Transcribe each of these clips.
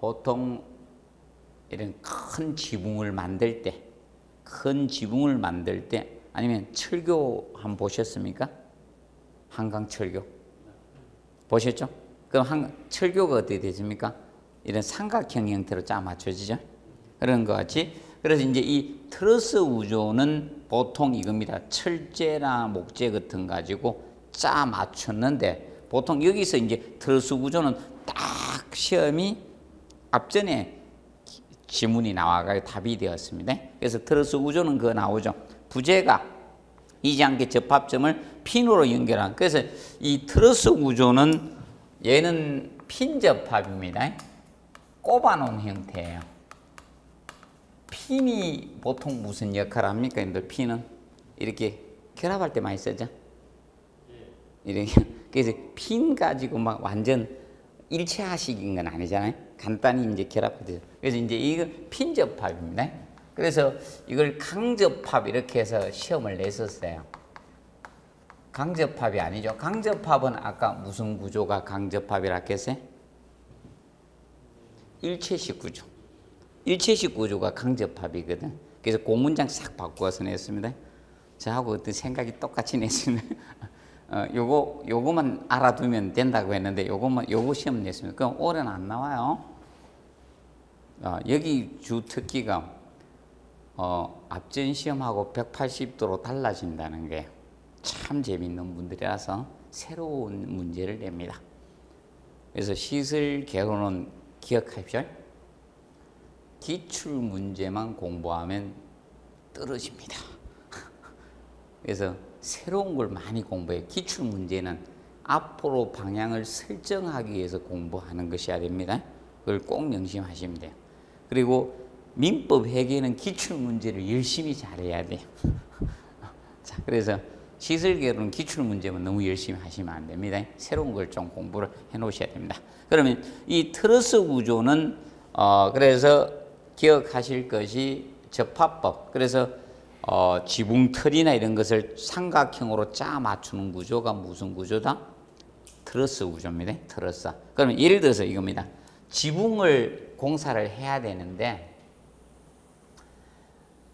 보통 이런 큰 지붕을 만들 때, 아니면 철교 한번 보셨습니까? 한강 철교 보셨죠? 그럼 철교가 어떻게 되십니까? 이런 삼각형 형태로 짜 맞춰지죠? 그런 것 같이. 그래서 이제 이 트러스 구조는 보통 이겁니다. 철제나 목재 같은 거 가지고 짜 맞췄는데, 보통 여기서 이제 트러스 구조는 딱 시험이 앞전에 지문이 나와가지고 답이 되었습니다. 그래서 트러스 구조는 그거 나오죠. 부재가 이지않게 접합점을 핀으로 연결한. 그래서 이 트러스 구조는 얘는 핀 접합입니다. 꼽아놓은 형태예요. 핀이 보통 무슨 역할을 합니까? 핀은 이렇게 결합할 때 많이 쓰죠. 이렇게. 그래서 핀 가지고 막 완전 일체화식인 건 아니잖아요. 간단히 이제 결합되죠. 그래서 이제 이거 핀 접합입니다. 그래서 이걸 강접합 이렇게 해서 시험을 냈었어요. 강접합이 아니죠. 강접합은 아까 무슨 구조가 강접합이라 했어요? 일체식 구조. 일체식 구조가 강접합이거든. 그래서 그 문장 싹 바꾸어서 냈습니다. 저하고 어떤 생각이 똑같이 냈습니다. 요거만 알아두면 된다고 했는데 요거 시험 냈습니다. 그럼 올해는 안 나와요. 여기 주 특기가 앞전 시험하고 180도로 달라진다는 게 참 재밌는 분들이라서 새로운 문제를 냅니다. 그래서 시설 개론은 기억하십시오. 기출 문제만 공부하면 떨어집니다. 그래서 새로운 걸 많이 공부해요. 기출 문제는 앞으로 방향을 설정하기 위해서 공부하는 것이어야 됩니다. 그걸 꼭 명심하시면 돼요. 그리고 민법 회계는 기출 문제를 열심히 잘해야 돼요. 자, 그래서 시설계로는 기출 문제만 너무 열심히 하시면 안 됩니다. 새로운 걸 좀 공부를 해 놓으셔야 됩니다. 그러면 이 트러스 구조는 그래서 기억하실 것이 접합법. 그래서 지붕틀이나 이런 것을 삼각형으로 짜 맞추는 구조가 무슨 구조다? 트러스 구조입니다. 트러스. 그러면 예를 들어서 이겁니다. 지붕을 공사를 해야 되는데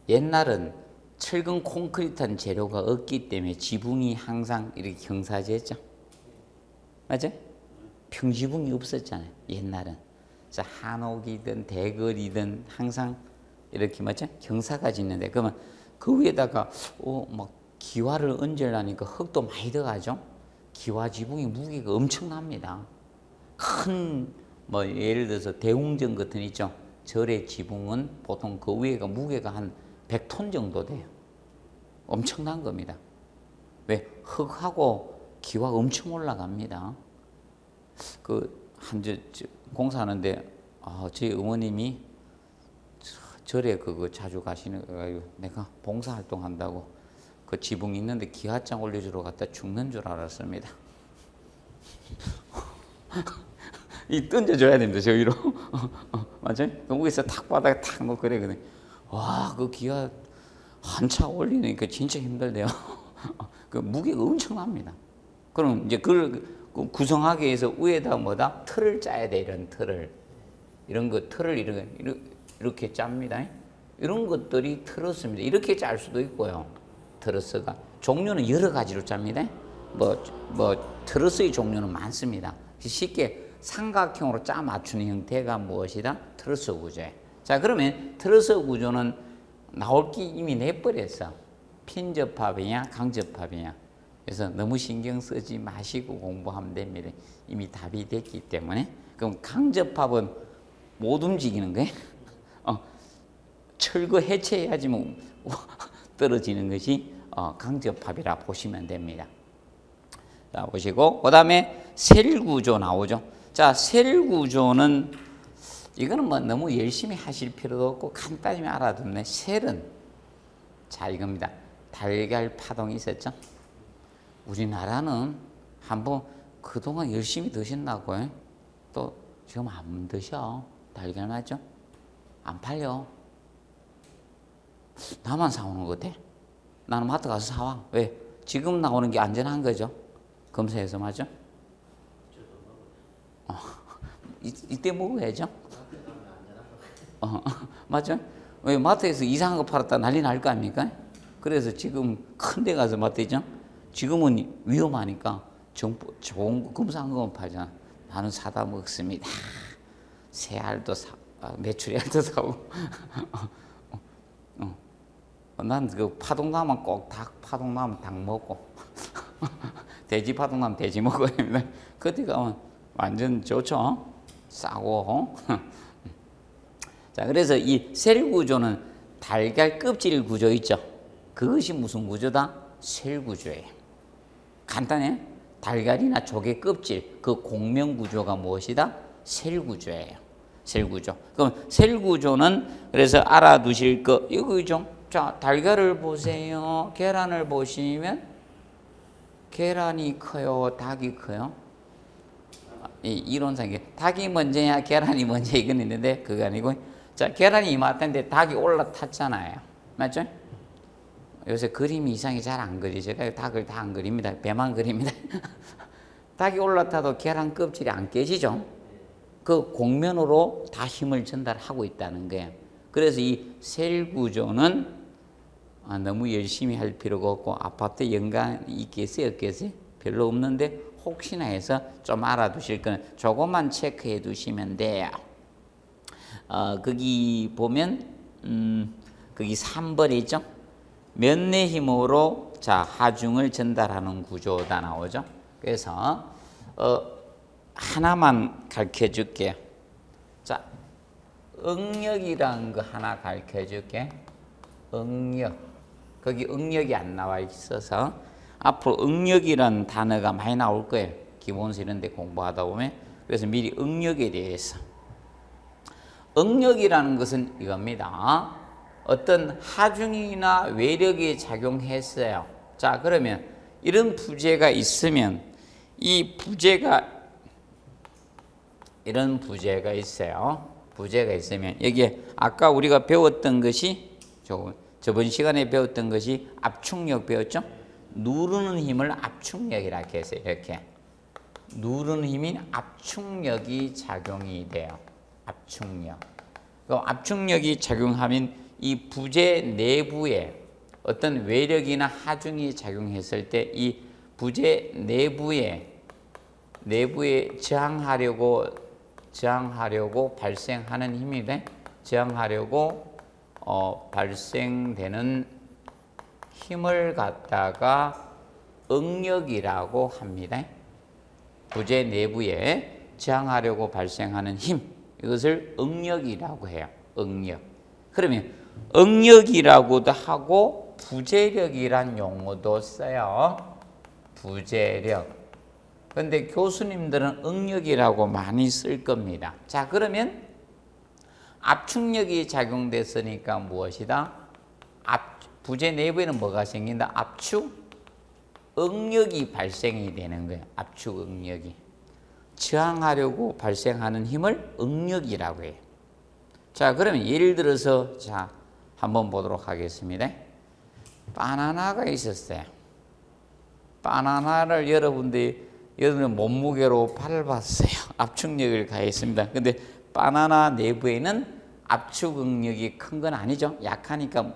옛날은 철근 콘크리트한 재료가 없기 때문에 지붕이 항상 이렇게 경사지였죠. 맞아요? 평지붕이 없었잖아요. 옛날은. 그래서 한옥이든 대거리든 항상 이렇게 맞죠? 경사가 짓는데 그러면 그 위에다가 막 기와를 얹으려니까 흙도 많이 들어가죠. 기와 지붕이 무게가 엄청납니다. 큰 뭐 예를 들어서 대웅전 같은 있죠. 절의 지붕은 보통 그 위에가 무게가 한 100톤 정도 돼요. 엄청난 겁니다. 왜? 흙하고 기와 엄청 올라갑니다. 공사하는데 저희 어머님이 절에 그거 자주 가시는 거예요. 내가 봉사활동 한다고 그 지붕 있는데 기와장 올려주러 갔다 죽는 줄 알았습니다. 이 던져줘야 됩니다. 저 위로. 맞아요? 위에서 탁 바닥에 탁 놓고 그래거든요. 와, 그 기와 한차 올리니까 진짜 힘들대요. 그 무게가 엄청납니다. 그럼 이제 그걸 구성하기 위해서 위에다 뭐다? 틀을 짜야 돼. 이런 틀을. 이런 거 틀을 이렇게 짭니다. 이런 것들이 트러스입니다. 이렇게 짤 수도 있고요. 트러스가 종류는 여러 가지로 짭니다. 트러스의 종류는 많습니다. 쉽게 삼각형으로 짜 맞추는 형태가 무엇이다? 트러스 구조예요. 자, 그러면 트러스 구조는 나올 게 이미 내버렸어. 핀접합이냐 강접합이냐. 그래서 너무 신경 쓰지 마시고 공부하면 됩니다. 이미 답이 됐기 때문에. 그럼 강접합은 못 움직이는 거예요. 철거 해체해야지 뭐 떨어지는 것이 강접합이라 보시면 됩니다. 자, 보시고 그 다음에 셀 구조 나오죠. 자, 셀 구조는 이거는 뭐 너무 열심히 하실 필요도 없고 간단히 알아두면 셀은 자 이겁니다. 달걀 파동이 있었죠. 우리나라는 한번 그동안 열심히 드신다고 또 지금 안 드셔. 달걀 맞죠? 안 팔려. 나만 사오는 것 같아. 나는 마트 가서 사와. 왜? 지금 나오는 게 안전한 거죠. 검사해서 맞죠? 이때 먹어야죠. 맞죠? 왜 마트에서 이상한 거 팔았다 난리 날 거 아닙니까? 그래서 지금 큰 데 가서 마트 있죠? 지금은 위험하니까 정보 좋은 거 검사한 거만 팔잖아. 나는 사다 먹습니다. 새알도 사, 메추리알도 사고. 난 그 파동 나면 꼭 닭 파동 나면 닭 먹고 돼지 파동 나면 돼지 먹어야 됩니다. 그때 가면 완전 좋죠. 싸고. 자, 그래서 이 셀 구조는 달걀 껍질 구조 있죠. 그것이 무슨 구조다? 셀 구조예요. 간단해. 달걀이나 조개 껍질 그 공명 구조가 무엇이다? 셀 구조예요. 셀 구조. 그럼 셀 구조는 그래서 알아두실 거 이거죠. 자, 달걀을 보세요. 계란을 보시면 계란이 커요, 닭이 커요? 이 이론상 닭이 먼저냐 계란이 먼저 이건 있는데 그거 아니고, 자, 계란이 이만한데 닭이 올라탔잖아요. 맞죠? 요새 그림이 이상하게 잘 안 그리죠. 닭을 다 안 그립니다. 배만 그립니다. 닭이 올라타도 계란 껍질이 안 깨지죠. 그 공면으로 다 힘을 전달하고 있다는 거예요. 그래서 이 셀 구조는 너무 열심히 할 필요가 없고 아파트 연관이 있겠어요, 없겠어요? 별로 없는데 혹시나 해서 좀 알아두실 거는 조금만 체크해 두시면 돼요. 거기 보면 거기 3번 있죠? 면내 힘으로 자 하중을 전달하는 구조가 나오죠. 그래서 하나만 가르쳐 줄게요. 자, 응력이라는 거 하나 가르쳐 줄게. 응력. 거기 응력이 안 나와 있어서 앞으로 응력이라는 단어가 많이 나올 거예요. 기본서 이런 데 공부하다 보면. 그래서 미리 응력에 대해서. 응력이라는 것은 이겁니다. 어떤 하중이나 외력이 작용했어요. 자, 그러면 이런 부재가 있으면 이 부재가 이런 부재가 있어요. 부재가 있으면 여기에 아까 우리가 배웠던 것이 저번 시간에 배웠던 것이 압축력 배웠죠? 누르는 힘을 압축력이라고 해서 이렇게 누르는 힘인 압축력이 작용이 돼요. 압축력. 그럼 압축력이 작용하면 이 부재 내부에 어떤 외력이나 하중이 작용했을 때 이 부재 내부에 저항하려고 발생하는 힘이래. 저항하려고 발생되는 힘을 갖다가 응력이라고 합니다. 부재 내부에 저항하려고 발생하는 힘, 이것을 응력이라고 해요. 응력. 그러면 응력이라고도 하고 부재력이란 용어도 써요. 부재력. 그런데 교수님들은 응력이라고 많이 쓸 겁니다. 자, 그러면 압축력이 작용됐으니까 무엇이다? 부재 내부에는 뭐가 생긴다? 압축 응력이 발생이 되는 거예요. 압축 응력이. 저항하려고 발생하는 힘을 응력이라고 해요. 자, 그러면 예를 들어서 자, 한번 보도록 하겠습니다. 바나나가 있었어요. 바나나를 여러분의 몸무게로 밟았어요. 압축력을 가했습니다. 근데 바나나 내부에는 압축 응력이 큰 건 아니죠. 약하니까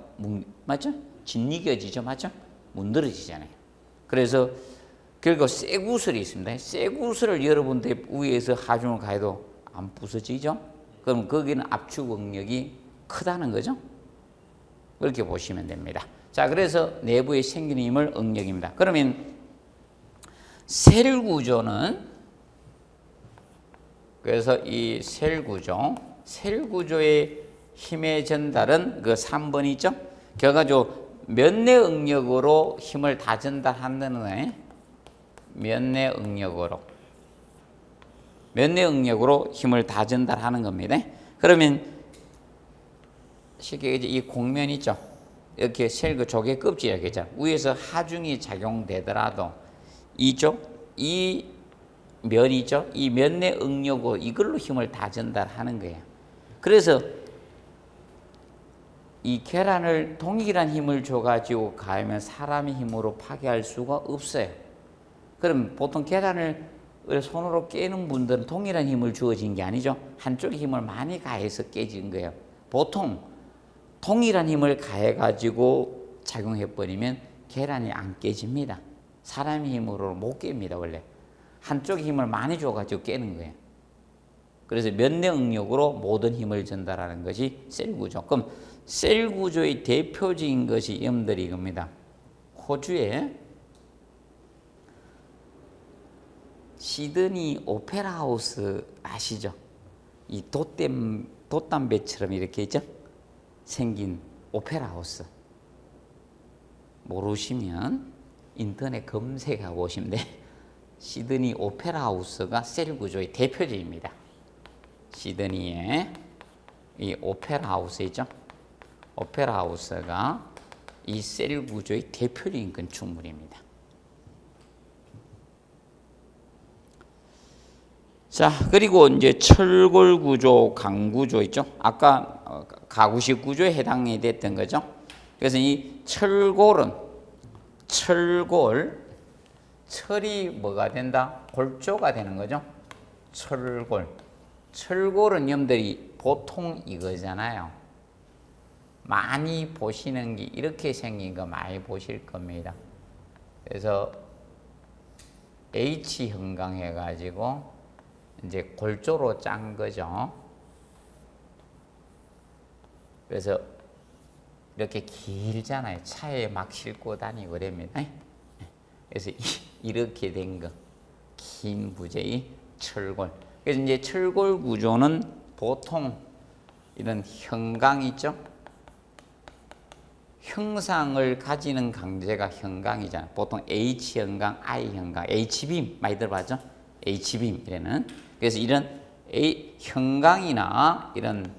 맞죠? 짓이겨지죠. 맞죠? 문드러지잖아요. 그래서 결국 쇠구슬이 있습니다. 쇠구슬을 여러분들 위에서 하중을 가해도 안 부서지죠. 그럼 거기는 압축 응력이 크다는 거죠. 그렇게 보시면 됩니다. 자, 그래서 내부에 생기는 힘을 응력입니다. 그러면 셀 구조는 그래서 이 셀 구조의 힘의 전달은 그 3번 있죠? 결과적으로 면내 응력으로 힘을 다 전달한다는 거예요. 면내 응력으로 힘을 다 전달하는 겁니다. 그러면 쉽게 이 공면 있죠? 이렇게 셀 조개 껍질 이렇게 있잖아요. 위에서 하중이 작용되더라도 이쪽 이 면이죠. 이 면내 응력으로 이걸로 힘을 다 전달하는 거예요. 그래서 이 계란을 동일한 힘을 줘가지고 가하면 사람의 힘으로 파괴할 수가 없어요. 그럼 보통 계란을 손으로 깨는 분들은 동일한 힘을 주어진 게 아니죠. 한쪽에 힘을 많이 가해서 깨진 거예요. 보통 동일한 힘을 가해가지고 작용해버리면 계란이 안 깨집니다. 사람의 힘으로 못 깹니다. 원래 한쪽에 힘을 많이 줘가지고 깨는 거예요. 그래서 면내 응력으로 모든 힘을 전달하는 것이 셀 구조. 그럼 셀 구조의 대표적인 것이 여러분들이 이겁니다. 호주에 시드니 오페라 하우스 아시죠? 이 돛담배처럼 이렇게 있죠? 생긴 오페라 하우스. 모르시면 인터넷 검색해 보시면 돼. 시드니 오페라 하우스가 셀 구조의 대표적입니다. 시드니에 이 오페라 하우스 있죠? 오페라 하우스가 이 셀 구조의 대표적인 건축물입니다. 자, 그리고 이제 철골 구조, 강 구조 있죠? 아까 가구식 구조에 해당이 됐던 거죠. 그래서 이 철골은 철이 뭐가 된다? 골조가 되는 거죠. 철골은 여러분들이 보통 이거잖아요. 많이 보시는 게 이렇게 생긴 거 많이 보실 겁니다. 그래서 H형강 해가지고 이제 골조로 짠 거죠. 그래서 이렇게 길잖아요. 차에 막 싣고 다니고 그럽니다. 그래서 이렇게 된 거, 긴 부재의 철골. 그래서 이제 철골 구조는 보통 이런 형강 있죠? 형상을 가지는 강제가 형강이잖아요. 보통 H형강, I형강, H빔 많이 들어봤죠? H빔 이래는. 그래서 이런 형강이나 이런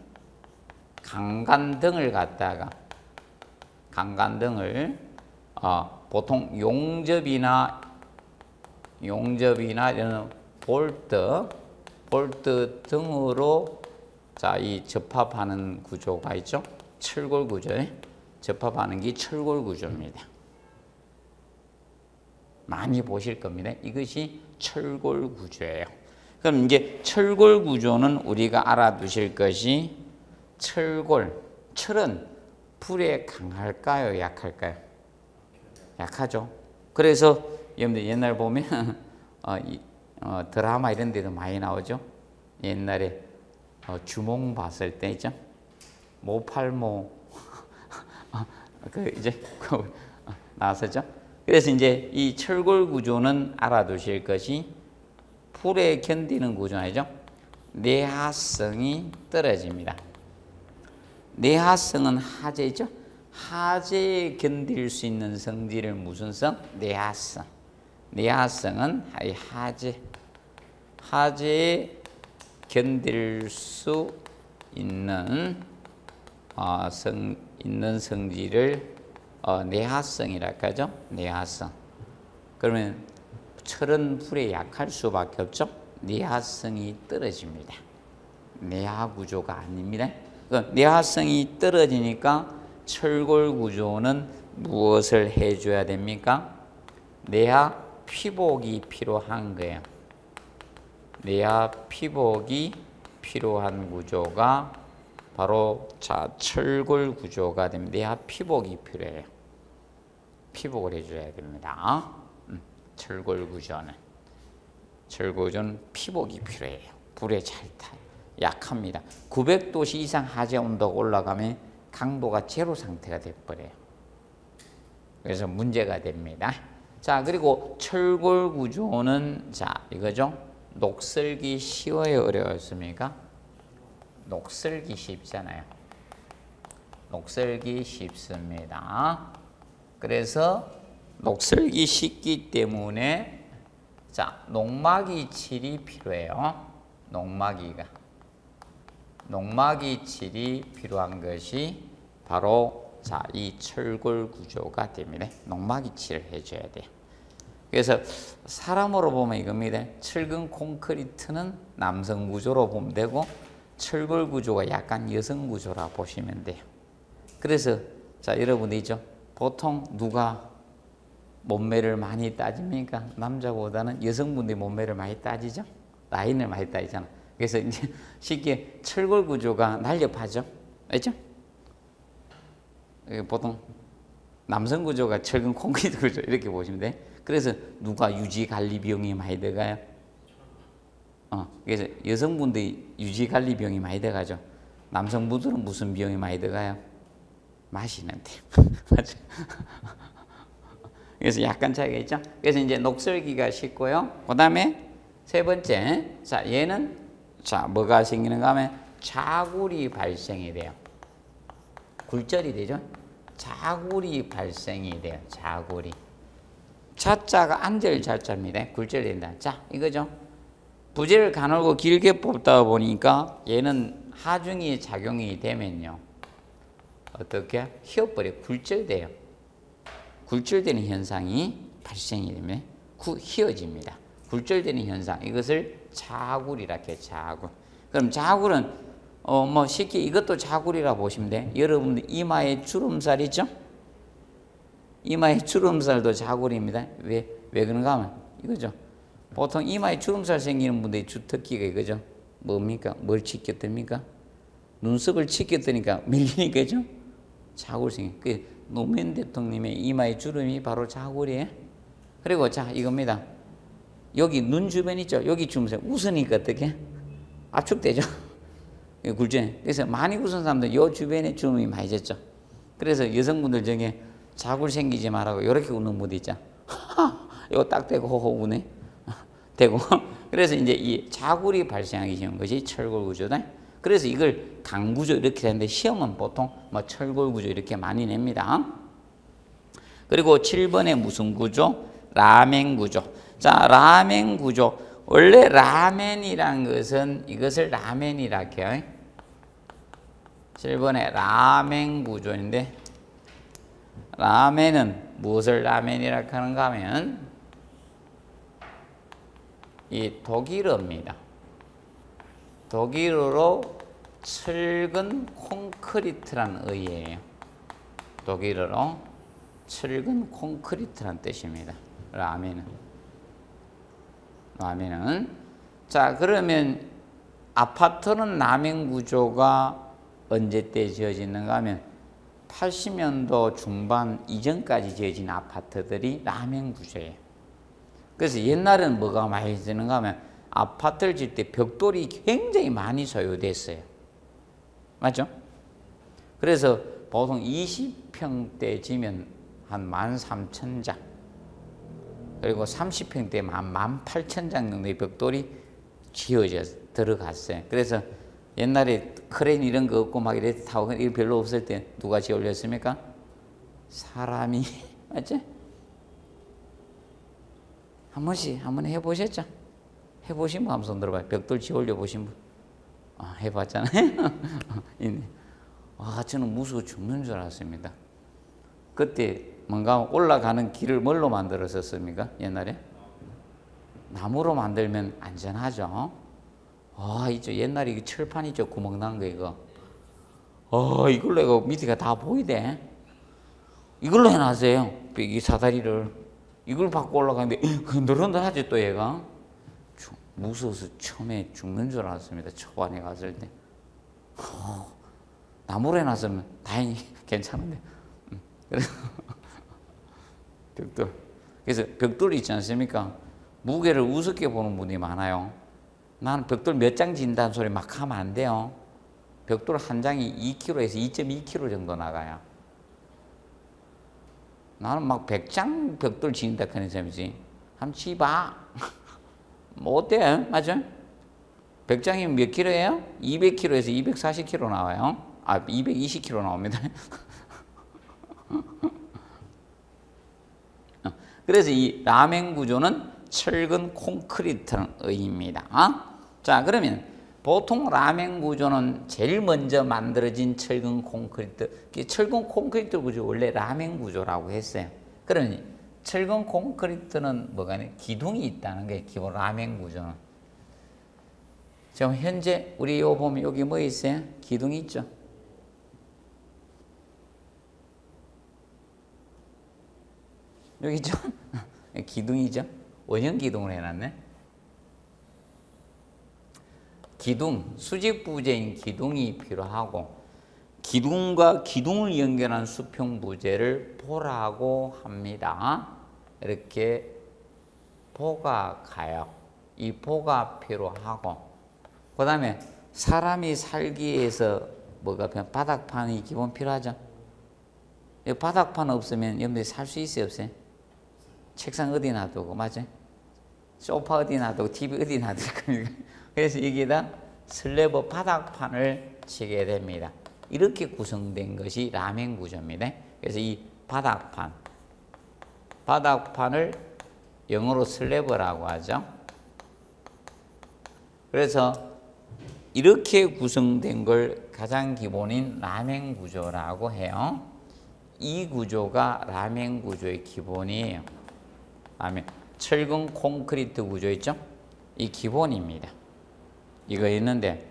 강간등을 갖다가 보통 용접이나 이런 볼트 등으로 이 접합하는 구조가 있죠. 철골 구조에 접합하는 게 철골 구조입니다. 많이 보실 겁니다. 이것이 철골 구조예요. 그럼 이제 철골 구조는 우리가 알아두실 것이 철은 불에 강할까요? 약할까요? 약하죠. 그래서 여러분들 옛날 보면 드라마 이런 데도 많이 나오죠. 옛날에 주몽 봤을 때 있죠. 모팔모 나왔었죠. 그래서 이제 이 철골 구조는 알아두실 것이 불에 견디는 구조 아니죠. 내화성이 떨어집니다. 내화성은 하재죠. 하재에 견딜 수 있는 성질을 무슨 성? 내화성. 내화성은 하재에 견딜 수 있는 성질을 내화성이라고 하죠. 내화성. 그러면 철은 불에 약할 수밖에 없죠. 내화성이 떨어집니다. 내화 구조가 아닙니다. 내화성이 떨어지니까 철골 구조는 무엇을 해줘야 됩니까? 내화 피복이 필요한 거예요. 내화 피복이 필요한 구조가 바로 철골 구조가 됩니다. 내화 피복이 필요해요. 피복을 해줘야 됩니다. 철골 구조는 피복이 필요해요. 불에 잘 타요. 약합니다. 900도씨 이상 하재 온도가 올라가면 강도가 제로 상태가 돼버려요. 그래서 문제가 됩니다. 자, 그리고 철골 구조는 이거죠. 녹슬기 쉬워요, 어려웠습니까? 녹슬기 쉽잖아요. 녹슬기 쉽습니다. 그래서 녹슬기 쉽기 때문에 녹막이 칠이 필요해요. 녹막이 칠이 필요한 것이 바로 이 철골 구조가 됩니다. 녹막이 칠을 해줘야 돼요. 그래서 사람으로 보면 이겁니다. 철근 콘크리트는 남성 구조로 보면 되고 철골 구조가 약간 여성 구조라 보시면 돼요. 그래서 여러분들 있죠. 보통 누가 몸매를 많이 따집니까? 남자보다는 여성분들이 몸매를 많이 따지죠. 라인을 많이 따지잖아. 그래서 이제 쉽게 철골 구조가 날렵하죠. 알죠? 보통 남성 구조가 철근 콘크리트 구조 이렇게 보시면 돼. 그래서 누가 유지 관리 비용이 많이 들어가요? 그래서 여성분들이 유지 관리 비용이 많이 들어가죠. 남성분들은 무슨 비용이 많이 들어가요? 마시는데. 맞죠? 그래서 약간 차이가 있죠. 그래서 이제 녹슬기가 쉽고요. 그 다음에 세 번째, 자 얘는 자 뭐가 생기는가 하면 자굴이 발생이 돼요. 굴절이 되죠. 자굴이 발생이 돼요. 자굴이. 자자가 안절 자자입니다. 굴절된다. 자 이거죠. 부재를 가늘고 길게 뽑다 보니까 얘는 하중이 작용이 되면요. 어떻게? 휘어버려 굴절돼요. 굴절되는 현상이 발생이 되면 휘어집니다. 굴절되는 현상 이것을 자굴이라 해요. 자굴. 그럼 자굴은 뭐 쉽게 이것도 자굴이라 보시면 돼. 여러분들 이마에 주름살 있죠? 이마에 주름살도 자굴입니다. 왜 그런가 하면 이거죠. 보통 이마에 주름살 생기는 분들의 주특기가 이거죠. 뭡니까? 뭘 치켰답니까? 눈썹을 치켰더니까 밀리니까 죠. 자굴 생겨. 그 노무현 대통령의 이마에 주름이 바로 자굴이에요. 그리고 자 이겁니다. 여기 눈 주변 있죠. 여기 주름살 웃으니까 어떻게? 압축되죠. 굴절. 그래서 많이 웃은 사람들 요 주변에 주름이 많이 졌죠. 그래서 여성분들 중에 자굴 생기지 말라고 이렇게 웃는 분도 있죠. 이거 딱 대고 호호 우네. 되고 그래서 이제 이 자굴이 발생하기 쉬운 것이 철골 구조다. 그래서 이걸 강구조 이렇게 되는데 시험은 보통 뭐 철골 구조 이렇게 많이 냅니다. 그리고 7번에 무슨 구조? 라멘 구조. 자, 라멘 구조. 원래 라멘이란 것은 이것을 라멘이라 해요. 7번에 라멘 구조인데 라멘은 무엇을 라멘이라 하는가 하면 이 독일어입니다. 독일어로 철근 콘크리트라는 의미예요. 독일어로 철근 콘크리트라는 뜻입니다. 라멘은. 자 그러면 아파트는 라멘 구조가 언제 때 지어지는가 하면 80년도 중반 이전까지 지어진 아파트들이 라멘 구조예요. 그래서 옛날에는 뭐가 많이 쓰는가 하면 아파트를 질 때 벽돌이 굉장히 많이 소요됐어요. 맞죠? 그래서 보통 20평대 지면 한 13,000장 그리고 30평대 18,000장 정도의 벽돌이 지어져 들어갔어요. 그래서 옛날에 크레인 이런 거 없고 막 이렇게 타고 이런 별로 없을 때 누가 지어 올렸습니까? 사람이. 맞죠? 한 번씩 한번 해보셨죠? 해보신 분 한번 손 들어봐요. 벽돌 지어 올려 보신 분. 해봤잖아요. 저는 무서워 죽는 줄 알았습니다. 그때 뭔가 올라가는 길을 뭘로 만들었었습니까? 옛날에? 나무로 만들면 안전하죠. 이쪽 옛날에 철판 있죠? 구멍 난 거 이거. 이걸로 이거 밑에가 다 보이대. 이걸로 해놨어요. 이 사다리를. 이걸 받고 올라가는데 흔들흔들하지 또 얘가. 무서워서 처음에 죽는 줄 알았습니다. 초반에 갔을 때. 나무로 해놨으면 다행히 괜찮은데. 그래서 벽돌. 그래서 벽돌이 있지 않습니까? 무게를 우습게 보는 분이 많아요. 나는 벽돌 몇 장 진다는 소리 막 하면 안 돼요. 벽돌 한 장이 2kg에서 2.2kg 정도 나가요. 나는 막 100장 벽돌 지는다 하는 셈이지. 한번 치봐. 뭐 어때? 맞아? 100장이면 몇 킬로예요? 200kg에서 240kg 나와요. 220kg 나옵니다. 그래서 이 라멘 구조는 철근 콘크리트라는 의미입니다. 자, 그러면 보통 라멘 구조는 제일 먼저 만들어진 철근 콘크리트. 철근 콘크리트 구조 원래 라멘 구조라고 했어요. 그러면 철근 콘크리트는 뭐가 기둥이 있다는 게 기본 라멘 구조는. 지금 현재 우리 요 보면 여기 뭐 있어요? 기둥이 있죠. 여기 있죠? 기둥이죠. 원형 기둥을 해놨네. 기둥, 수직 부재인 기둥이 필요하고 기둥과 기둥을 연결한 수평 부재를 보라고 합니다. 이렇게 보가 가요. 이 보가 필요하고, 그 다음에 사람이 살기 위해서 뭐가 그냥 바닥판이 기본 필요하죠. 바닥판 없으면 여러분들이 살 수 있어요, 없어요? 책상 어디 놔두고, 맞아요? 소파 어디 놔두고, TV 어디 놔둘 겁니까? 그래서 여기에다 슬래브 바닥판을 치게 됩니다. 이렇게 구성된 것이 라멘 구조입니다. 그래서 이 바닥판을 영어로 슬래브라고 하죠. 그래서 이렇게 구성된 걸 가장 기본인 라멘 구조라고 해요. 이 구조가 라멘 구조의 기본이에요. 철근 콘크리트 구조 있죠? 이 기본입니다. 이거 있는데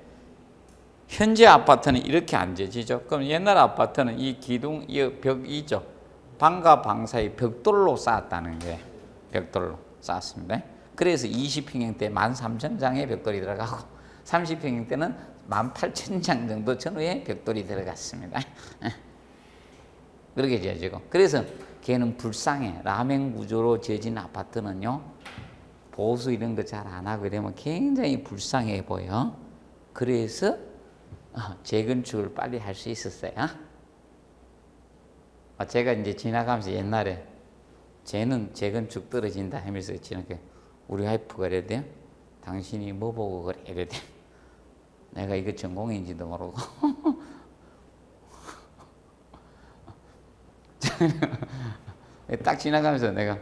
현재 아파트는 이렇게 안 지어지죠. 그럼 옛날 아파트는 이 기둥, 이 벽이 있죠. 방과 방 사이 벽돌로 쌓았다는 거예요. 벽돌로 쌓았습니다. 그래서 20평형대 13,000장의 벽돌이 들어가고 30평형대는 18,000장 정도 전후에 벽돌이 들어갔습니다. 그렇게 지어지고, 그래서 걔는 불쌍해. 라멘 구조로 지어진 아파트는요, 보수 이런 거 잘 안 하고 이러면 굉장히 불쌍해 보여. 그래서 재건축을 빨리 할 수 있었어요. 제가 이제 지나가면서 옛날에 쟤는 재건축 떨어진다 하면서 지나게 우리 와이프가 이래대요. 당신이 뭐 보고 그래? 이래대. 내가 이거 전공인지도 모르고. 딱 지나가면서 내가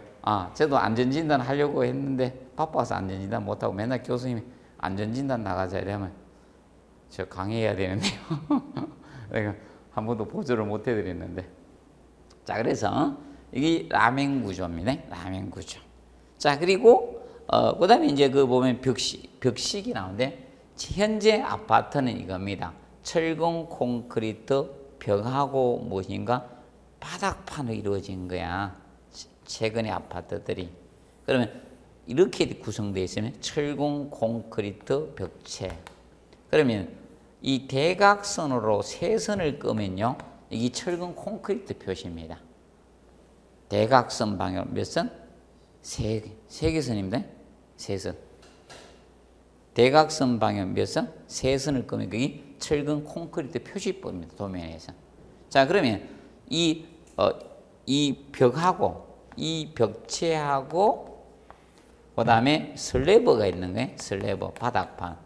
저도 안전진단 하려고 했는데 바빠서 안전진단 못하고 맨날 교수님이 안전진단 나가자 이러면 저 강의해야 되는데요. 내가 한 번도 보조를 못 해드렸는데. 자, 그래서 이게 라멘 구조입니다. 라멘 구조. 자, 그리고 그 다음에 이제 그 보면 벽식이 나오는데, 현재 아파트는 이겁니다. 철근 콘크리트 벽하고 무엇인가 바닥판으로 이루어진 거야. 최근의 아파트들이. 그러면 이렇게 구성되어 있으면 철근 콘크리트 벽체. 그러면 이 대각선으로 세 선을 끄면요, 이게 철근 콘크리트 표시입니다. 대각선 방향 몇 선? 세 개 선입니다. 세 선. 대각선 방향 몇 선? 세 선을 끄면 그게 철근 콘크리트 표시법입니다. 도면에서. 자, 그러면 이 벽하고 이 벽체하고 그 다음에 슬래브가 있는 거예요. 슬래브, 바닥판.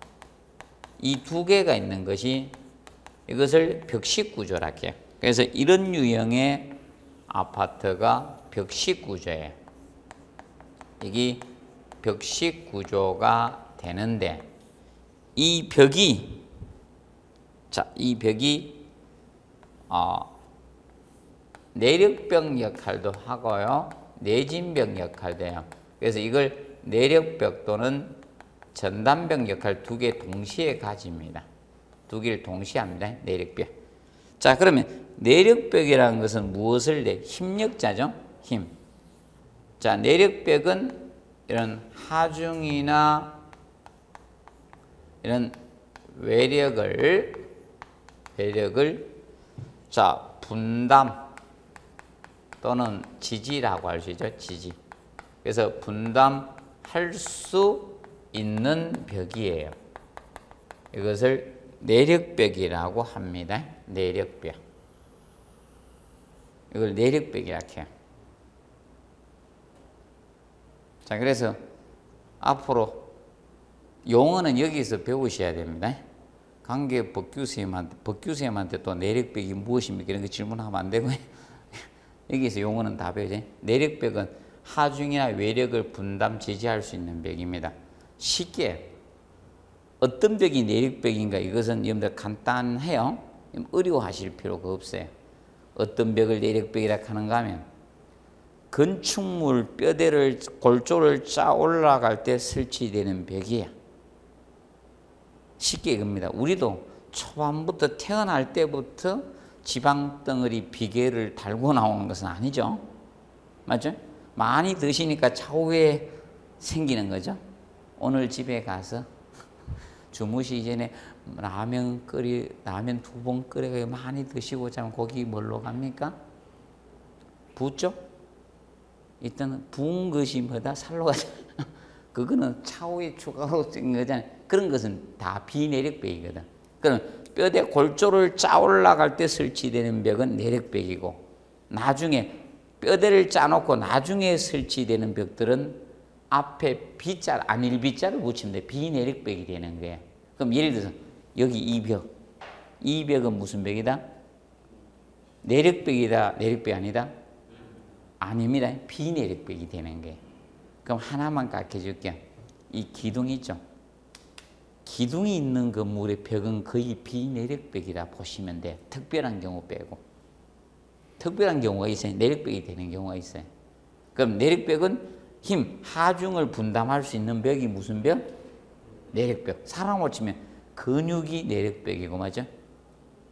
이 두 개가 있는 것이 이것을 벽식 구조라고 해요. 그래서 이런 유형의 아파트가 벽식 구조예요. 이게 벽식 구조가 되는데, 이 벽이 내력벽 역할도 하고요, 내진벽 역할도 해요. 그래서 이걸 내력벽 또는 전단벽 역할 두 개 동시에 가집니다. 두 개를 동시에 합니다. 내력벽. 자, 그러면 내력벽이라는 것은 무엇을 힘력자죠? 힘. 자, 내력벽은 이런 하중이나 이런 외력을 자, 분담 또는 지지라고 할 수 있죠. 지지. 그래서 분담할 수 있는 벽이에요. 이것을 내력벽이라고 합니다. 내력벽. 이걸 내력벽이라고 해요. 자, 그래서 앞으로 용어는 여기서 배우셔야 됩니다. 관계 법규쌤한테 또 내력벽이 무엇입니까? 이런 거 질문하면 안 되고요. 여기서 용어는 다 배우죠. 내력벽은 하중이나 외력을 분담, 지지할 수 있는 벽입니다. 쉽게 어떤 벽이 내력벽인가, 이것은 여러분들 간단해요. 어려워하실 필요가 없어요. 어떤 벽을 내력벽이라 하는가 하면 건축물 뼈대를 골조를 짜 올라갈 때 설치되는 벽이에요. 쉽게 이겁니다. 우리도 초반부터 태어날 때부터 지방덩어리 비계를 달고 나오는 것은 아니죠. 맞죠? 많이 드시니까 차후에 생기는 거죠. 오늘 집에 가서 주무시기 전에 라면 2번 끓여 많이 드시고 자면 고기 뭘로 갑니까? 붓죠? 일단 부은 것이 뭐다? 살로 가잖아. 그거는 차후에 추가로 쓴 거잖아요. 그런 것은 다 비내력벽이거든. 그럼 뼈대 골조를 짜 올라갈 때 설치되는 벽은 내력벽이고, 나중에 뼈대를 짜놓고 나중에 설치되는 벽들은 앞에 B자, 안일 B자를 붙이면 돼. 비내력벽이 되는 거예요. 그럼 예를 들어서 여기 이 벽은 무슨 벽이다? 내력벽이다? 내력벽이 아니다? 아닙니다. 비내력벽이 되는 거예요. 그럼 하나만 가르쳐 줄게요. 이 기둥 있죠? 기둥이 있는 건물의 벽은 거의 비내력벽이라 보시면 돼요. 특별한 경우 빼고. 특별한 경우가 있어요. 내력벽이 되는 경우가 있어요. 그럼 내력벽은 힘, 하중을 분담할 수 있는 벽이 무슨 벽? 내력벽. 사람으로 치면 근육이 내력벽이고, 맞죠?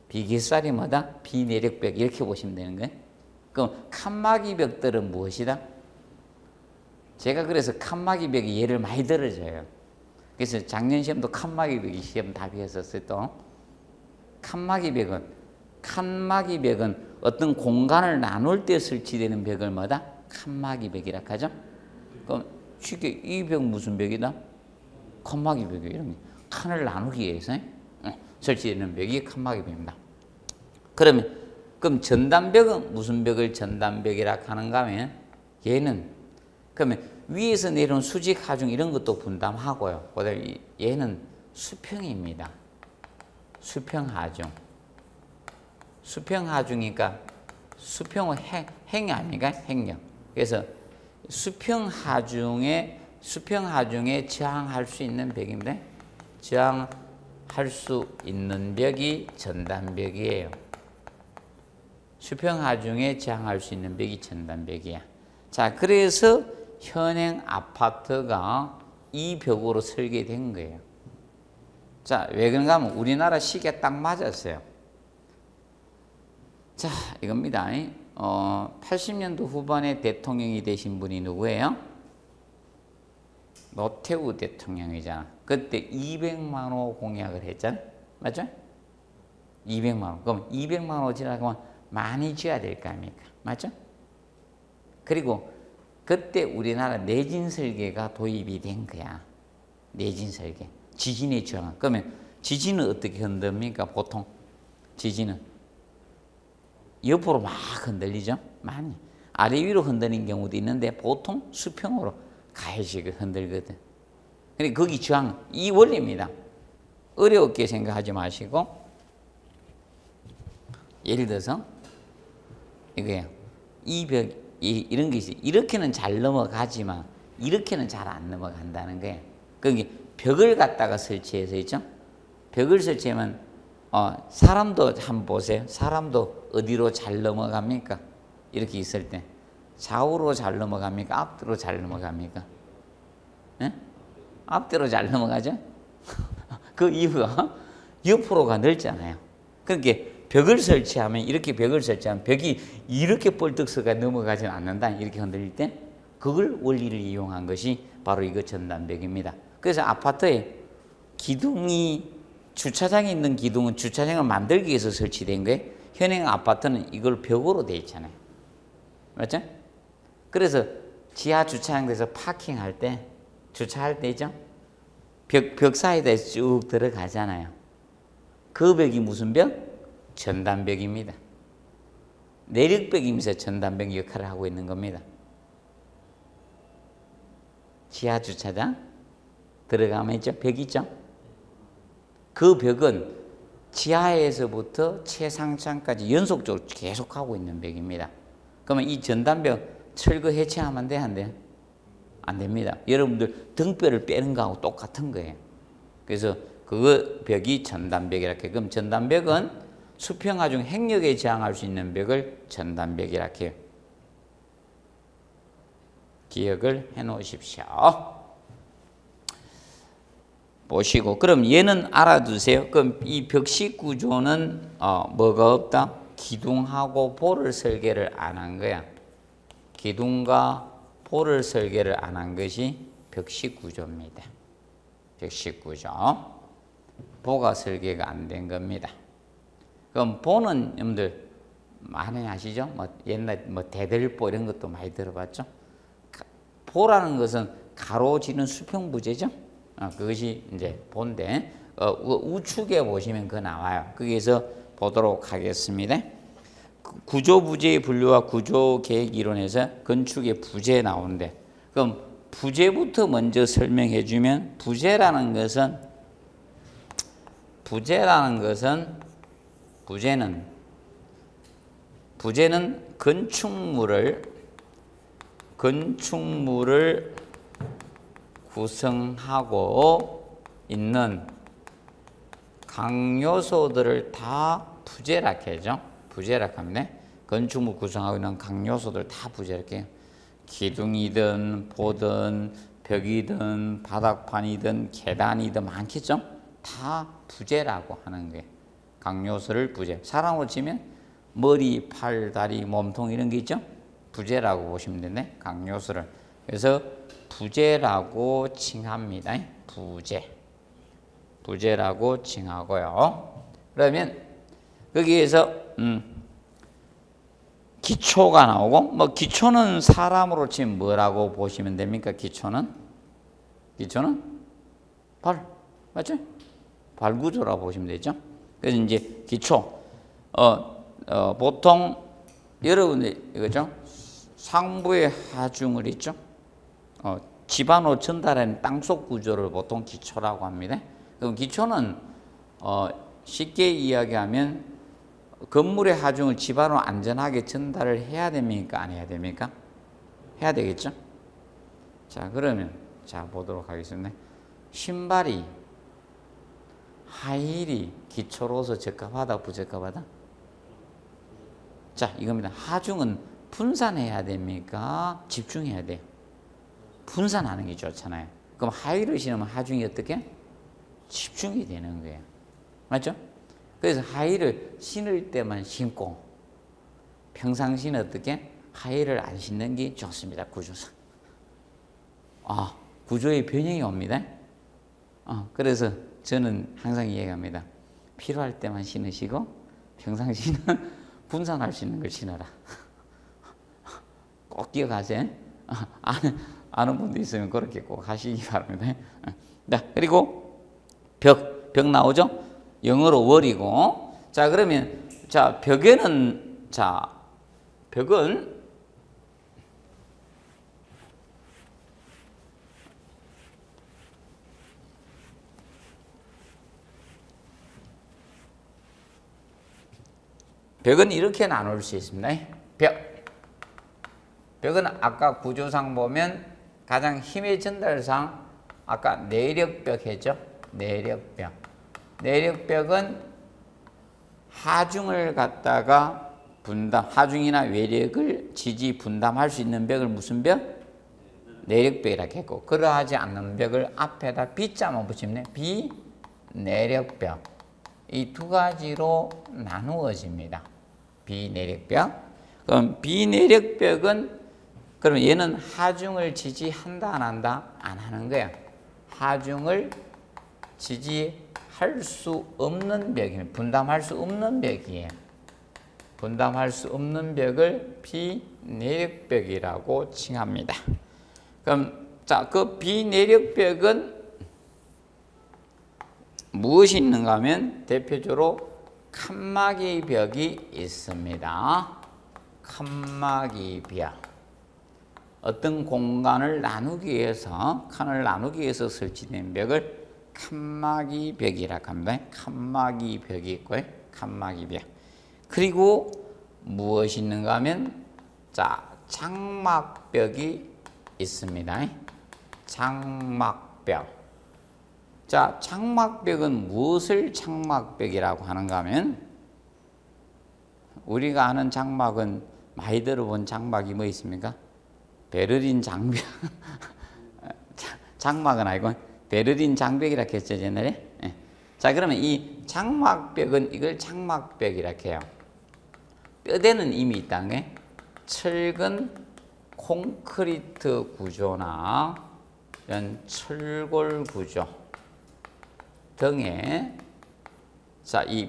비계살이 뭐다? 비내력벽. 이렇게 보시면 되는 거예요. 그럼 칸막이 벽들은 무엇이다? 제가 그래서 칸막이 벽이 예를 많이 들어줘요. 그래서 작년 시험도 칸막이 벽이 시험 답이었었어요. 또 칸막이 벽은 어떤 공간을 나눌 때 설치되는 벽을 뭐다? 칸막이 벽이라 하죠. 그럼 쉽게 이 벽 무슨 벽이다? 칸막이 벽이에요. 이런 게 칸을 나누기 위해서 설치되는 벽이 칸막이 벽입니다. 그럼 전단벽은 무슨 벽을 전단벽이라 하는가 하면 얘는 그러면 위에서 내려온 수직 하중 이런 것도 분담하고요. 그다음에 얘는 수평입니다. 수평하중. 수평하중이니까 수평은 행위 아닙니까? 행력. 그래서 수평하중에 저항할 수 있는 벽인데, 저항할 수 있는 벽이 전단벽이에요. 수평하중에 저항할 수 있는 벽이 전단벽이야. 자, 그래서 현행 아파트가 이 벽으로 설계된 거예요. 자, 왜 그런가 하면 우리나라 시기에 딱 맞았어요. 자, 이겁니다. 80년도 후반에 대통령이 되신 분이 누구예요? 노태우 대통령이잖아. 그때 200만 호 공약을 했잖아. 맞죠? 200만 호. 그럼 200만 호 지나가면 많이 지어야 될 거 아닙니까? 맞죠? 그리고 그때 우리나라 내진 설계가 도입이 된 거야. 내진 설계. 지진의 저항. 그러면 지진은 어떻게 흔듭니까? 보통 지진은 옆으로 막 흔들리죠? 많이. 아래 위로 흔드는 경우도 있는데 보통 수평으로 가야지 흔들거든. 그러니까 거기 저항, 이 원리입니다. 어렵게 생각하지 마시고, 예를 들어서 이거예요. 이 벽, 이런 게 있어요. 이렇게는 잘 넘어가지만 이렇게는 잘 안 넘어간다는 거예요. 거기 벽을 갖다가 설치해서 있죠. 벽을 설치하면 사람도 한번 보세요. 사람도 어디로 잘 넘어갑니까? 이렇게 있을 때 좌우로 잘 넘어갑니까? 앞뒤로 잘 넘어갑니까? 네? 앞뒤로 잘 넘어가죠? 그 이유가 옆으로가 넓잖아요. 그러니까 벽을 설치하면, 이렇게 벽을 설치하면 벽이 이렇게 뻘떡서가 넘어가지 않는다. 이렇게 흔들릴 때 그걸 원리를 이용한 것이 바로 이거 전단벽입니다. 그래서 아파트에 기둥이, 주차장에 있는 기둥은 주차장을 만들기 위해서 설치된 거예요. 현행 아파트는 이걸 벽으로 돼 있잖아요. 맞죠? 그래서 지하 주차장에서 파킹할 때, 주차할 때죠? 벽 사이에 쭉 들어가잖아요. 그 벽이 무슨 벽? 전단벽입니다. 내력벽이면서 전단벽 역할을 하고 있는 겁니다. 지하 주차장 들어가면 있죠? 벽 있죠? 그 벽은 지하에서부터 최상층까지 연속적으로 계속하고 있는 벽입니다. 그러면 이 전단벽 철거 해체하면 안 돼? 안 돼요? 안 됩니다. 여러분들 등뼈를 빼는 거하고 똑같은 거예요. 그래서 그 벽이 전단벽이라 해요. 그럼 전단벽은 수평하중 행력에 저항할 수 있는 벽을 전단벽이라 해요. 기억을 해 놓으십시오. 보시고, 그럼 얘는 알아두세요. 그럼 이 벽식 구조는 뭐가 없다? 기둥하고 볼을 설계를 안 한 거야. 기둥과 볼을 설계를 안 한 것이 벽식 구조입니다. 벽식 구조. 보가 설계가 안 된 겁니다. 그럼 보는 여러분들 많이 아시죠? 뭐 옛날 뭐 대들보 이런 것도 많이 들어봤죠? 보라는 것은 가로지는 수평부재죠? 그것이 이제 본데 우측에 보시면 그 나와요. 거기에서 보도록 하겠습니다. 구조부재의 분류와 구조계획 이론에서 건축의 부재 나오는데, 그럼 부재부터 먼저 설명해 주면, 부재는 건축물을 구성하고 있는 강요소들을 다 부재라고 하죠. 부재라고 합니다. 건축물 구성하고 있는 강요소들 다 부재라고 해요. 기둥이든 보든 벽이든 바닥판이든 계단이든 많겠죠. 다 부재라고 하는 거예요. 강요소를 부재. 사람으로 치면 머리, 팔, 다리, 몸통 이런 게 있죠. 부재라고 보시면 되네. 강요소를. 그래서 부재라고 칭합니다. 부재라고 칭하고요. 그러면 거기에서 기초가 나오고, 뭐 기초는 사람으로 치면 뭐라고 보시면 됩니까? 기초는 발, 맞죠? 발 구조라고 보시면 되죠. 그래서 이제 기초, 보통 여러분들 이거죠? 상부의 하중을 있죠? 집안으로 전달하는 땅속 구조를 보통 기초라고 합니다. 그럼 기초는 쉽게 이야기하면 건물의 하중을 집안으로 안전하게 전달을 해야 됩니까? 안 해야 됩니까? 해야 되겠죠? 자, 그러면 보도록 하겠습니다. 신발이, 하이힐이 기초로서 적합하다, 부적합하다? 자, 이겁니다. 하중은 분산해야 됩니까? 집중해야 돼요? 분산하는 게 좋잖아요. 그럼 하이힐을 신으면 하중이 어떻게? 집중이 되는 거예요. 맞죠? 그래서 하이힐을 신을 때만 신고, 평상시는 어떻게? 하이힐을 안 신는 게 좋습니다. 구조상. 구조의 변형이 옵니다. 그래서 저는 항상 이야기합니다. 필요할 때만 신으시고, 평상시는 분산할 수 있는 걸 신어라. 꼭 기억하세요. 아는 분도 있으면 그렇게 꼭 하시기 바랍니다. 자, 그리고 벽 나오죠? 영어로 월이고. 자, 그러면 벽은 이렇게 나눌 수 있습니다. 벽은 아까 구조상 보면 가장 힘의 전달상 아까 내력벽 했죠? 내력벽은 하중을 갖다가 하중이나 외력을 지지 분담할 수 있는 벽을 무슨 벽? 내력벽이라고 했고, 그러하지 않는 벽을 앞에다 B자만 붙이면 비내력벽. 이 두 가지로 나누어집니다. 비내력벽. 그럼 비내력벽은, 그럼 얘는 하중을 지지한다, 안 한다? 안 하는 거야. 하중을 지지할 수 없는 벽이에요. 분담할 수 없는 벽이에요. 분담할 수 없는 벽을 비내력벽이라고 칭합니다. 그럼 그 비내력벽은 무엇이 있는가 하면 대표적으로 칸막이 벽이 있습니다. 칸막이 벽. 어떤 공간을 나누기 위해서, 칸을 나누기 위해서 설치된 벽을 칸막이 벽이라고 합니다. 칸막이 벽이 있고요. 칸막이 벽. 그리고 무엇이 있는가 하면 장막벽이 있습니다. 장막벽. 장막벽은 무엇을 장막벽이라고 하는가 하면, 우리가 아는 장막은 많이 들어본 장막이 뭐 있습니까? 베를린 장벽. 장막은 아니고 베를린 장벽이라고 했죠, 옛날에. 그러면 이 장막벽은 이걸 장막벽이라고 해요. 뼈대는 이미 있다는 게 철근 콘크리트 구조나 이런 철골 구조 등의 자, 이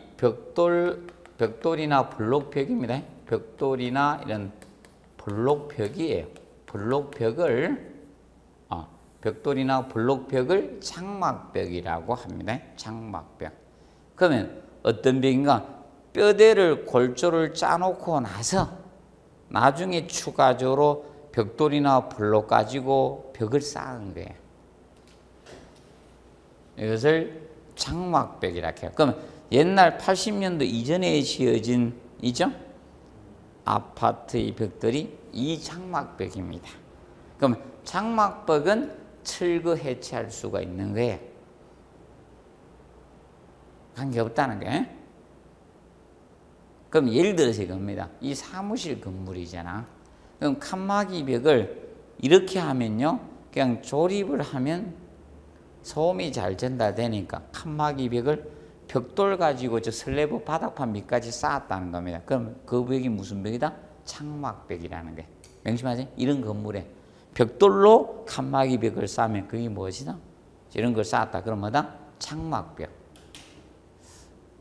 벽돌이나 블록벽입니다. 벽돌이나 이런 블록벽이에요. 벽돌이나 블록벽을 장막벽이라고 합니다. 장막벽. 그러면 어떤 벽인가? 뼈대를 골조를 짜놓고 나서 나중에 추가적으로 벽돌이나 블록 가지고 벽을 쌓은 거예요. 이것을 장막벽이라고 해요. 그러면 옛날 80년도 이전에 지어진 이죠? 아파트의 벽돌이 이 장막벽입니다. 그럼 장막벽은 철거 해체할 수가 있는 거예요. 관계없다는 거예요. 그럼 예를 들어서 이겁니다. 이 사무실 건물이잖아. 그럼 칸막이 벽을 이렇게 하면요, 그냥 조립을 하면 소음이 잘 전달되니까 칸막이 벽을 벽돌 가지고 저 슬래브 바닥판 밑까지 쌓았다는 겁니다. 그럼 그 벽이 무슨 벽이다? 장막벽이라는 게. 명심하세요. 이런 건물에 벽돌로 칸막이 벽을 쌓으면 그게 무엇이다? 이런 걸 쌓았다. 그럼 뭐다? 장막벽.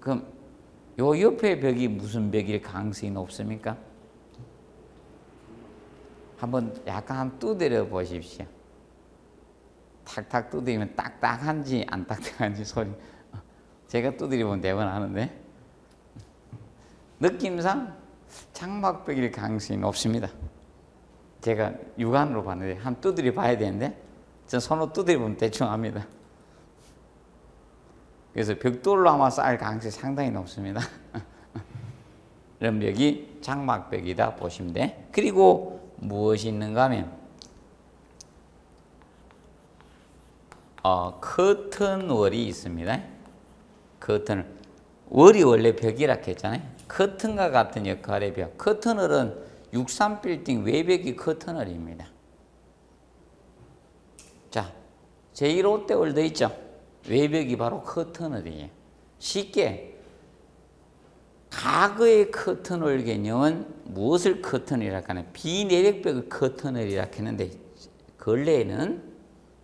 그럼 요 옆에 벽이 무슨 벽일 가능성이 높습니까? 한번 약간 두드려 보십시오. 탁탁 두드리면 딱딱한지 안 딱딱한지 소리. 제가 두드려보면 대번 하는데 느낌상 장막벽일 가능성이 높습니다. 제가 육안으로 봤는데 한 두드려 봐야 되는데 전 손으로 두드려보면 대충 합니다. 그래서 벽돌로 아마 쌓을 가능성이 상당히 높습니다. 이런 벽이 장막벽이다 보시면 돼. 그리고 무엇이 있는가 하면 커튼월이 있습니다. 커튼 월이 원래 벽이라 했잖아요. 커튼과 같은 역할의 벽. 커튼월은 63빌딩 외벽이 커튼월입니다. 자, 제1롯데월드 있죠? 외벽이 바로 커튼월이에요. 쉽게 과거의 커튼월 개념은 무엇을 커튼이라고 하냐? 비내력벽을 커튼월이라고 했는데 근래에는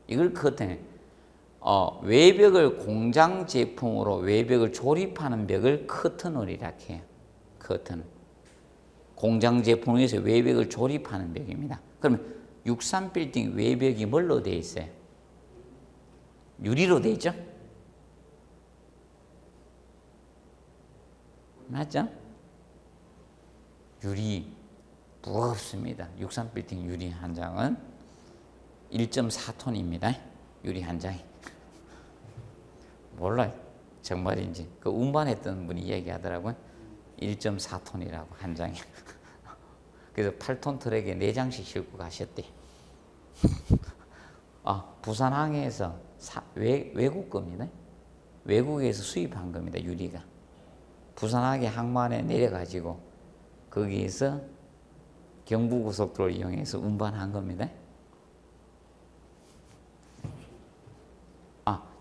이걸 커튼, 외벽을 공장 제품으로 외벽을 조립하는 벽을 커튼월이라고 해요. 커튼. 공장 제품에서 외벽을 조립하는 벽입니다. 그러면 63빌딩 외벽이 뭘로 되어 있어요? 유리로 되어 있죠? 맞죠? 유리 무겁습니다. 63빌딩 유리 한 장은 1.4톤입니다. 유리 한 장이. 몰라요. 정말인지. 그 운반했던 분이 얘기하더라고요. 1.4톤이라고 한 장이. 그래서 8톤 트럭에 4장씩 싣고 가셨대. 부산항에서 외국 겁니다. 외국에서 수입한 겁니다. 유리가. 부산항에 항만에 내려가지고 거기에서 경부고속도로를 이용해서 운반한 겁니다.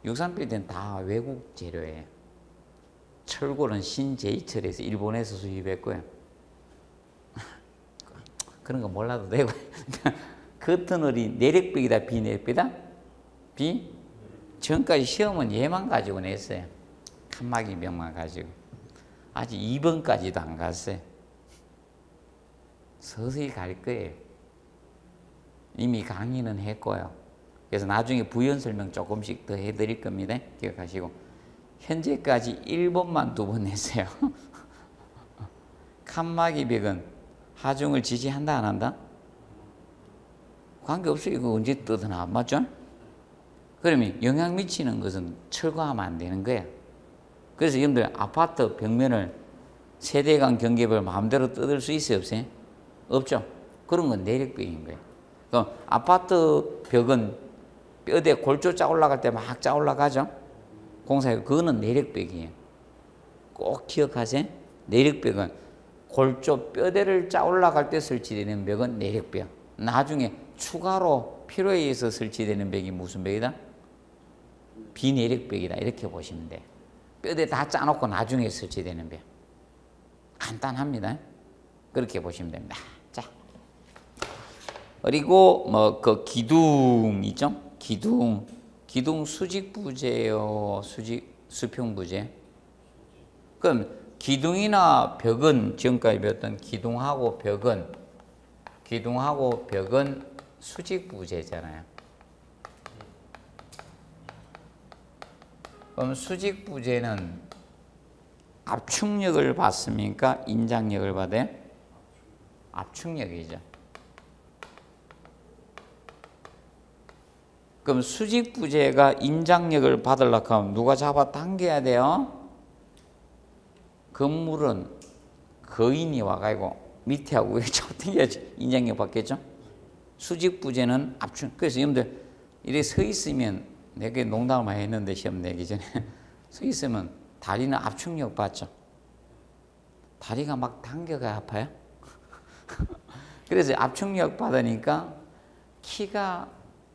63빌딩은 다 외국 재료예요. 철골은 신제이철에서 일본에서 수입했고요. 그런 거 몰라도 되고. 커튼월이 내력벽이다 비내력벽이다? 지금까지 시험은 얘만 가지고 냈어요. 칸막이 벽만 가지고. 아직 2번까지도 안 갔어요. 서서히 갈 거예요. 이미 강의는 했고요. 그래서 나중에 부연 설명 조금씩 더 해드릴 겁니다. 기억하시고. 현재까지 1번만 2번 냈어요. 칸막이 벽은 하중을 지지한다 안 한다? 관계없어요. 이거 언제 뜨드나 맞죠? 그러면 영향 미치는 것은 철거하면 안 되는 거예요. 그래서 여러분들 아파트 벽면을 세대간 경계벽을 마음대로 뜯을 수 있어요? 없어요? 없죠? 그런 건 내력벽인 거예요. 그럼 아파트 벽은 뼈대 골조 짜 올라갈 때 막 짜 올라가죠? 공사해. 그거는 내력벽이에요. 꼭 기억하세요. 내력벽은 골조 뼈대를 짜 올라갈 때 설치되는 벽은 내력벽. 나중에 추가로 필요에 의해서 설치되는 벽이 무슨 벽이다? 비내력벽이다. 이렇게 보시면 돼요. 뼈대 다 짜놓고 나중에 설치되는 벽. 간단합니다. 그렇게 보시면 됩니다. 자, 그리고 그 기둥이죠. 기둥 수직부재요, 수평부재? 그럼 기둥이나 벽은 지금까지 배웠던 기둥하고 벽은 수직부재잖아요. 그럼 수직부재는 압축력을 받습니까? 인장력을 받아요? 압축력이죠. 그럼 수직부재가 인장력을 받으려고 하면 누가 잡아 당겨야 돼요? 건물은 거인이 와가지고 밑에하고 위에 잡아 당겨야지 인장력 받겠죠? 수직부재는 압축. 그래서 여러분들 이렇게 서 있으면 내가 농담을 많이 했는데 시험 내기 전에 서 있으면 다리는 압축력 받죠. 다리가 막 당겨가 아파요. 그래서 압축력 받으니까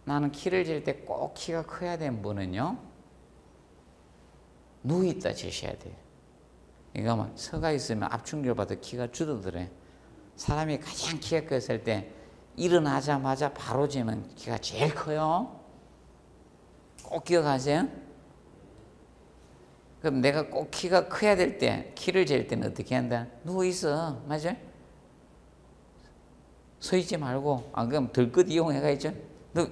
나는 키를 잴 때 꼭 키가 커야 되는 분은요, 누워있다 재셔야 돼요. 그러니까 막 서가 있으면 압축력을 받아 키가 줄어들어요. 사람이 가장 키가 컸을 때 일어나자마자 바로 재면 키가 제일 커요. 꼭 기억하세요. 그럼 내가 꼭 키가 커야 될 때, 키를 잴 때는 어떻게 한다? 누워있어. 맞아요? 서 있지 말고, 안 그러면 들끝 이용해가지고,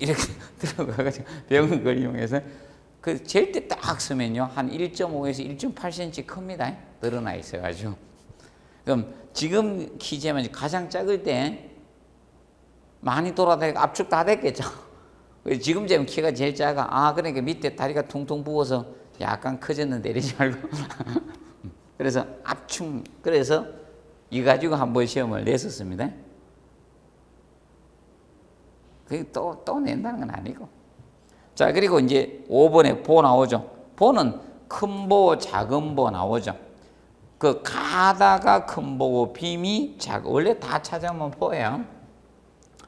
이렇게 들어가가지고 병원 걸 이용해서, 잴 때 딱 서면요, 한 1.5에서 1.8cm 큽니다. 늘어나 있어가지고. 그럼 지금 키 재면 가장 작을 때, 많이 돌아다니고 압축 다 됐겠죠? 지금 재면 키가 제일 작아. 그러니까 밑에 다리가 퉁퉁 부어서 약간 커졌는데 이러지 말고. 그래서 압축, 그래서 이 가지고 한번 시험을 냈었습니다. 그게 또 낸다는 건 아니고. 자, 그리고 이제 5번에 보 나오죠. 보는 큰 보, 작은 보 나오죠. 그 가다가 큰 보고 빔이 작은, 원래 다 찾아오면 보예요.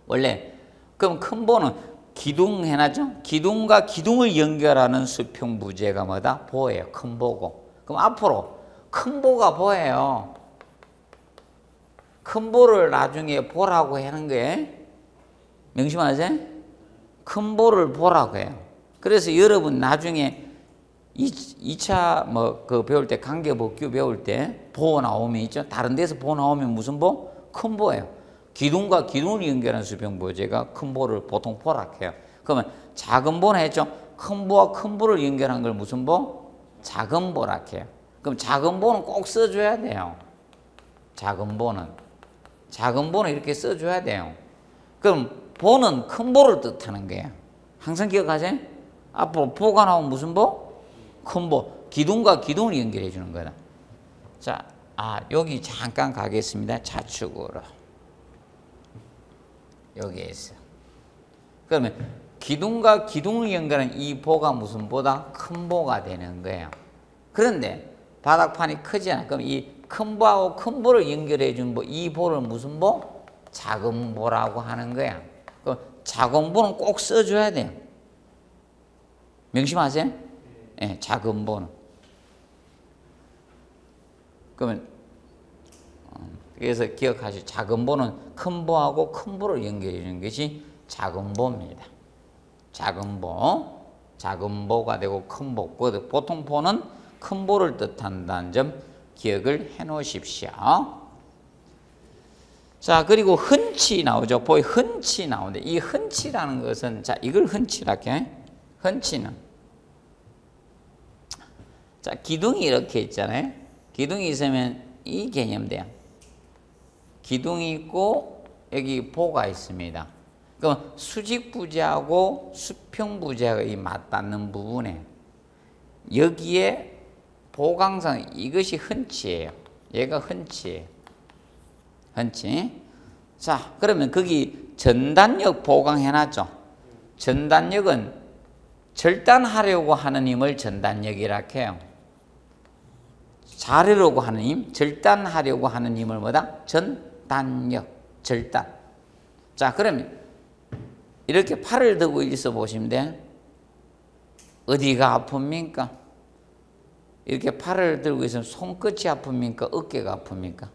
원래. 그럼 큰 보는 기둥 해놨죠? 기둥과 기둥을 연결하는 수평부재가 뭐다? 보예요. 큰 보고. 그럼 앞으로 큰 보가 보예요. 큰 보를 나중에 보라고 하는 거예요. 명심하세요? 큰 보를 보라고 해요. 그래서 여러분 나중에 2차 배울 때 관계법규 배울 때 보 나오면 있죠? 다른 데서 보 나오면 무슨 보? 큰 보예요. 기둥과 기둥을 연결하는 수평부재가 큰 보를 보통 보라고 해요. 그러면 작은 보는 했죠? 큰 보와 큰 보를 연결한 걸 무슨 보? 작은 보라고 해요. 그럼 작은 보는 꼭 써줘야 돼요. 작은 보는 이렇게 써줘야 돼요. 그럼 보는 큰 보를 뜻하는 거예요. 항상 기억하세요? 앞으로 보가 나오면 무슨 보? 큰 보. 기둥과 기둥을 연결해 주는 거다. 자, 여기 잠깐 가겠습니다. 좌측으로. 여기에 있어. 그러면 기둥과 기둥을 연결하는 이 보가 무슨 보다? 큰 보가 되는 거예요. 그런데 바닥판이 크잖아. 그럼 이 큰 보하고 큰 보를 연결해 준 보, 이 보를 무슨 보? 작은 보라고 하는 거야. 그럼 작은 보는 꼭 써줘야 돼요. 명심하세요? 네, 작은 보는. 그러면 그래서 기억하시죠. 작은 보는 큰 보하고 큰 보를 연결해 주는 것이 작은 보입니다. 작은 보가 되고 큰 보. 보통 보는 큰 보를 뜻한다는 점 기억을 해 놓으십시오. 자, 그리고 흔치 나오죠. 보이 흔치 나오는데 이 흔치라는 것은, 자, 이걸 흔치라고 해. 흔치는, 자, 기둥이 이렇게 있잖아요. 기둥이 있으면 이 개념돼요. 기둥이 있고 여기 보가 있습니다. 그럼 수직부재하고 수평부재가 이 맞닿는 부분에 여기에 보강상, 이것이 흔치예요. 얘가 흔치예요. 흔치. 자, 그러면 거기 전단력 보강해놨죠. 전단력은 절단하려고 하는 힘을 전단력이라고 해요. 자르려고 하는 힘, 절단하려고 하는 힘을 뭐다? 전단력, 절단. 자, 그러면 이렇게 팔을 들고 있어 보시면 돼. 어디가 아픕니까? 이렇게 팔을 들고 있으면 손끝이 아픕니까? 어깨가 아픕니까?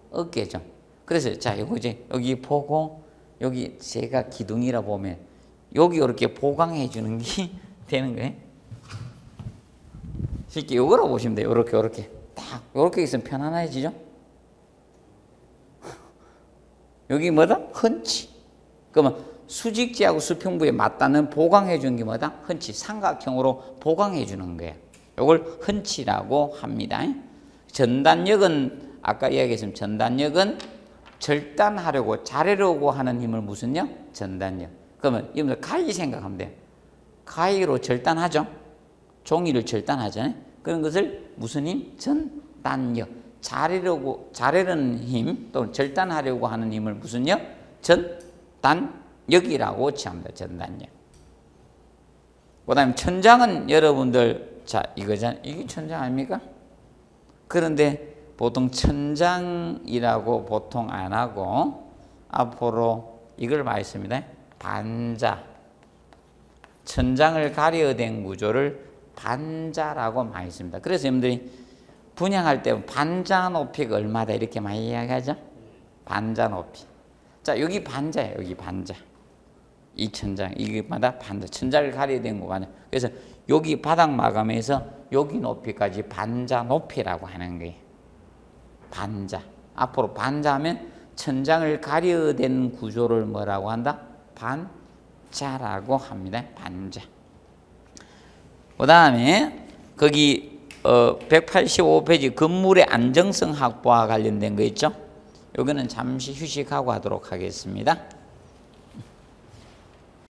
어깨죠. 그래서 자, 요거 이제 여기 보고 여기 제가 기둥이라 보면 여기 이렇게 보강해 주는 게 되는 거예요. 쉽게 요거로 보시면 돼요. 요렇게 딱 딱 이렇게 있으면 편안해지죠. 여기 뭐다? 헌치. 그러면 수직지하고 수평부에 맞닿는 보강해 주는 게 뭐다? 헌치. 삼각형으로 보강해 주는 거예요. 이걸 헌치라고 합니다. 전단력은 아까 이야기했지만 전단력은 절단하려고 자르려고 하는 힘을 무슨요? 전단력. 그러면 여러분들 가위 생각하면 돼요. 가위로 절단하죠. 종이를 절단하잖아요. 그런 것을 무슨 힘? 전단력. 자르려는 힘 또는 절단하려고 하는 힘을 무슨 력? 전단력이라고 취합니다. 전단력. 그 다음에 천장은 여러분들 자 이거잖아요. 이게 천장 아닙니까? 그런데 보통 천장이라고 보통 안 하고 앞으로 이걸 많이 씁니다. 반자. 천장을 가려댄 구조를 반자라고 많이 씁니다. 그래서 여러분들이 분양할 때 반자 높이가 얼마다 이렇게 많이 이야기하죠? 반자 높이. 자, 여기 반자예요. 여기 반자. 이 천장, 이게마다 반자. 천장을 가려댄 거 반자. 그래서 여기 바닥 마감에서 여기 높이까지 반자 높이라고 하는 거예요. 반자. 앞으로 반자하면 천장을 가려댄 구조를 뭐라고 한다? 반자라고 합니다. 반자. 그 다음에 거기 185페이지 건물의 안정성 확보와 관련된 거 있죠? 여기는 잠시 휴식하고 하도록 하겠습니다.